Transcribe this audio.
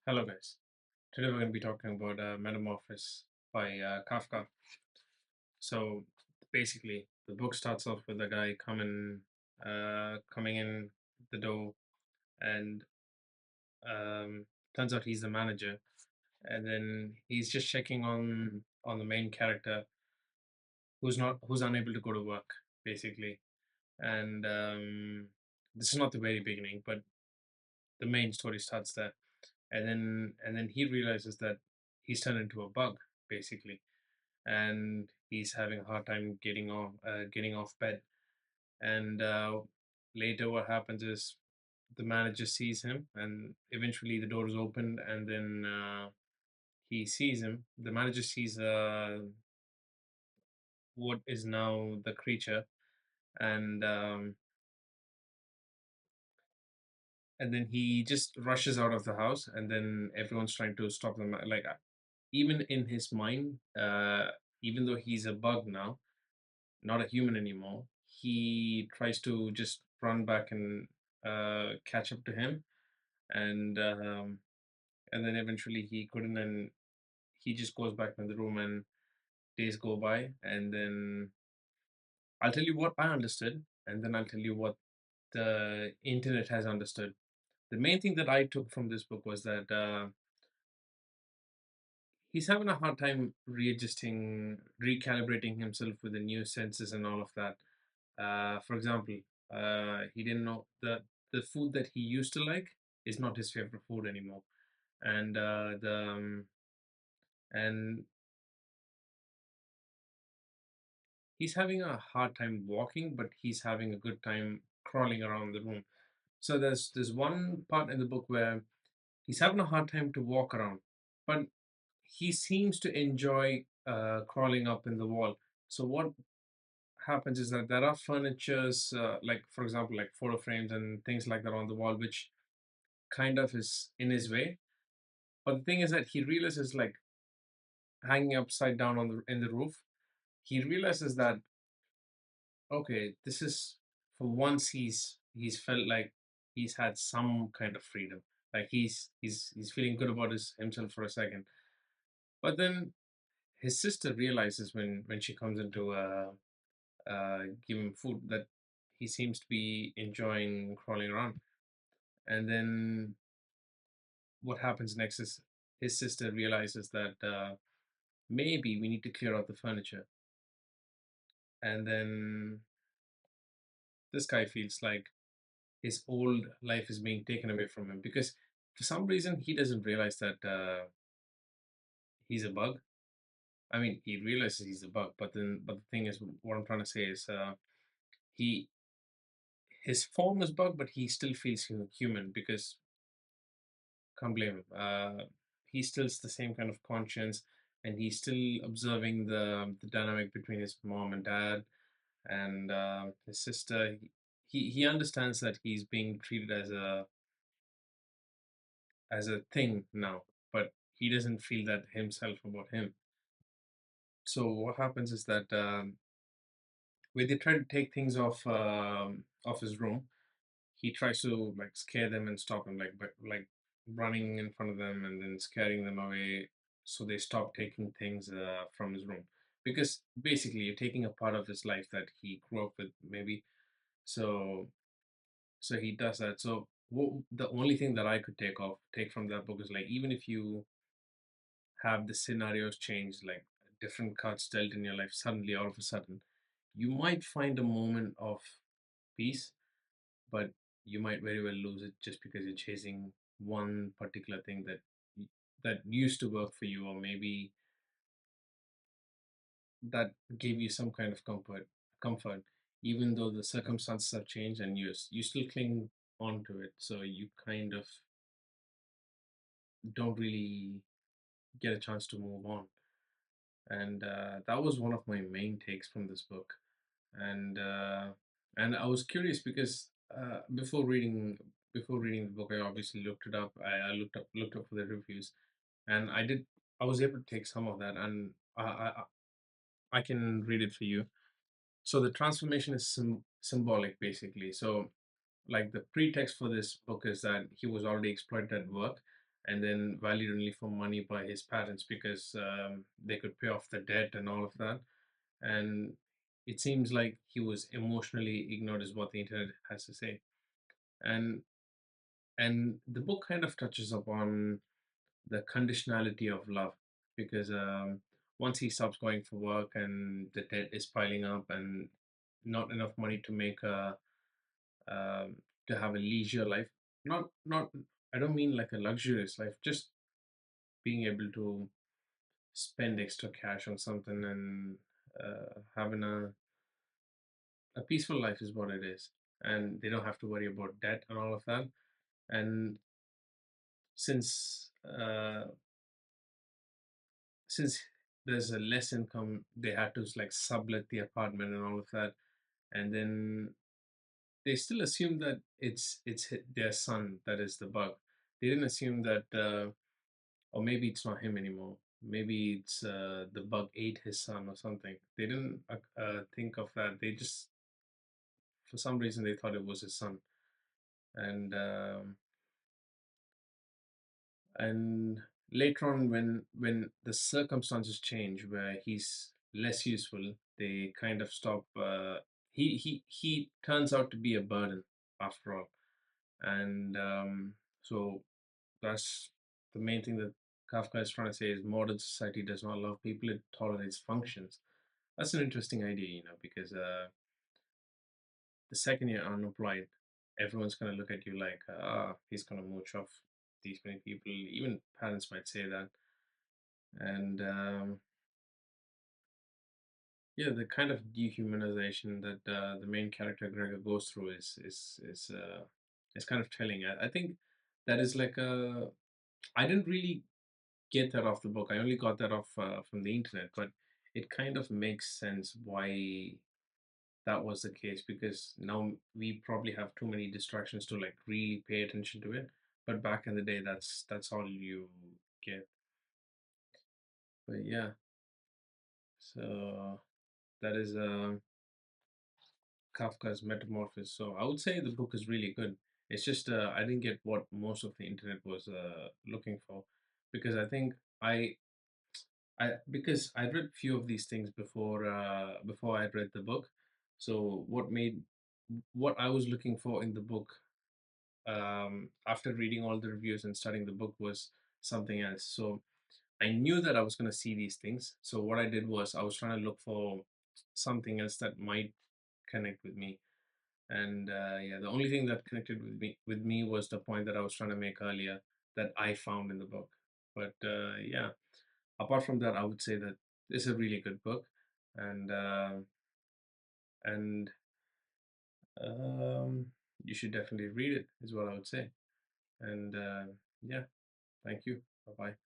Hello, guys. Today we're going to be talking about Metamorphosis by Kafka. So basically, the book starts off with a guy coming in the door, and um, turns out he's the manager, and then he's just checking on the main character who's unable to go to work, basically. And this is not the very beginning, but the main story starts there, and then he realizes that he's turned into a bug, basically, and he's having a hard time getting off bed. And later, what happens is the manager sees him, and eventually the door is opened, and then he sees him. The manager sees what is now the creature, and and then he just rushes out of the house, and then everyone's trying to stop them. Like even in his mind, even though he's a bug now, not a human anymore, he tries to just run back and catch up to him, and then eventually he couldn't, and he just goes back in the room, and days go by, and then I'll tell you what I understood, and then I'll tell you what the internet has understood. The main thing that I took from this book was that he's having a hard time readjusting, recalibrating himself with the new senses and all of that. For example, he didn't know that the food that he used to like is not his favorite food anymore, and the and he's having a hard time walking, but he's having a good time crawling around the room. So there's one part in the book where he's having a hard time to walk around, but he seems to enjoy crawling up in the wall. So what happens is that there are furnitures, like for example, like photo frames and things like that on the wall, which kind of is in his way. But the thing is that he realizes, like hanging upside down on the in the roof, he realizes that okay, this is for once he's felt like he's had some kind of freedom. Like he's feeling good about himself for a second. But then his sister realizes when she comes into give him food that he seems to be enjoying crawling around. And then what happens next is his sister realizes that maybe we need to clear out the furniture. And then this guy feels like his old life is being taken away from him because for some reason he doesn't realize that he's a bug. I mean, he realizes he's a bug, but the thing is, what I'm trying to say is, he his form is bug, but he still feels human because can't blame him. He still's the same kind of conscience, and he's still observing the dynamic between his mom and dad and his sister. He understands that he's being treated as a thing now, but he doesn't feel that himself about him. So what happens is that when they try to take things off his room, he tries to like scare them and stop them, like running in front of them and then scaring them away, so they stop taking things from his room. Because basically, you're taking a part of his life that he grew up with, maybe. So so he does that. So the only thing that I could take from that book is like even if you have the scenarios change, like different cards dealt in your life suddenly, all of a sudden, you might find a moment of peace, but you might very well lose it just because you're chasing one particular thing that used to work for you, or maybe that gave you some kind of comfort, even though the circumstances have changed, and you still cling on to it, so you kind of don't really get a chance to move on. And that was one of my main takes from this book. And I was curious because before reading the book, I obviously looked it up. I looked up for the reviews, and I was able to take some of that, and I can read it for you. So the transformation is symbolic, basically. So like the pretext for this book is that he was already exploited at work, and then valued only for money by his parents because they could pay off the debt and all of that. And it seems like he was emotionally ignored, is what the internet has to say. And the book kind of touches upon the conditionality of love because once he stops going for work and the debt is piling up and not enough money to make a um, to have a leisure life, not I don't mean like a luxurious life, just being able to spend extra cash on something and having a peaceful life is what it is, and they don't have to worry about debt and all of that. And since since there's a less income, they had to like sublet the apartment and all of that, and then they still assume that their son that is the bug. They didn't assume that, or maybe it's not him anymore. Maybe it's the bug ate his son or something. They didn't think of that. They just, for some reason, they thought it was his son, and and later on, when the circumstances change, where he's less useful, they kind of stop. He turns out to be a burden after all, and so that's the main thing that Kafka is trying to say is modern society does not love people; it tolerates functions. That's an interesting idea, because the second you're unemployed, everyone's gonna look at you like, he's gonna mooch off these many people. Even parents might say that, and yeah, the kind of dehumanization that the main character Gregor goes through is kind of telling. I think that is like a. I didn't really get that off the book. I only got that off from the internet, but it kind of makes sense why that was the case because now we probably have too many distractions to like really pay attention to it. But back in the day, that's all you get. But yeah, so that is Kafka's Metamorphosis. So I would say the book is really good. It's just I didn't get what most of the internet was looking for because I think because I read few of these things before I read the book. So what I was looking for in the book after reading all the reviews and studying the book was something else. So I knew that I was going to see these things. So what I did was I was trying to look for something else that might connect with me. And yeah, the only thing that connected with me was the point that I was trying to make earlier that I found in the book. But yeah, apart from that, I would say that it's a really good book, and and um, you should definitely read it. Is what I would say. And yeah, thank you. Bye bye.